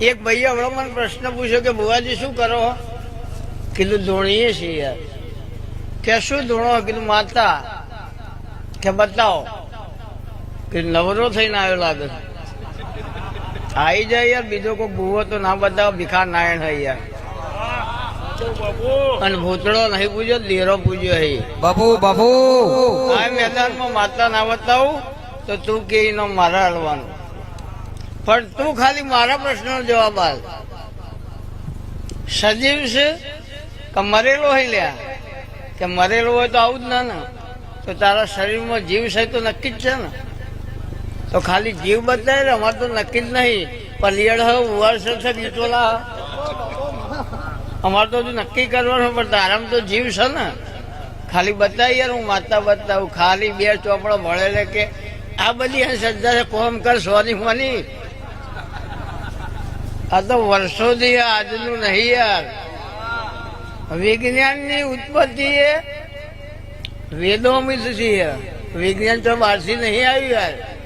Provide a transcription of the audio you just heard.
એક ભાઈએ હમણાં મને પ્રશ્ન પૂછ્યો કે બુવાજી શું કરો? કીધું ધૂણીએ છીએ યાર. કે શું ધૂણો? કીધું માતા. કે બતાવો. કે નવરો થઈને આવ્યો લાગે. આવી જાય યાર, બીજો કોઈ બુવો તો ના બતાવો, ભિખાર નારાયણ હોય યાર. અને ભૂતળો નહીં પૂજ્યો, દેરો પૂજ્યો હે બાપુ બાપુ. આ મેદાનમાં માતા ના બતાવું તો તું કે એનો મારા હલવાનું. પણ તું ખાલી મારા પ્રશ્નનો જવાબ આપ. સજીવ છે કે મરેલો હોય લ્યા? કે મરેલો હોય તો આવું જ ના ને. તો તારા શરીરમાં જીવ છે તો નક્કી જ છે ને. તો ખાલી જીવ બતાવે ને, અમારે તો નક્કી જ નહીં. પલિયડ હોય, ઉવારસર છે, બીટોલા, અમારે તો નક્કી કરવાનું. પણ તારામ તો જીવ છે ને. ખાલી બતાવી યાર, હું માતા બતાવું. ખાલી બે ચોપડો ભળેલે કે આ બધી શ્રદ્ધા છે, કોમ કર સોની મોની. આ તો વર્ષોથી આજનું નહીં યાર. વિજ્ઞાનની ઉત્પત્તિ એ વેદોમિત છે. વિજ્ઞાન તો બહારથી નહીં આવ્યું યાર.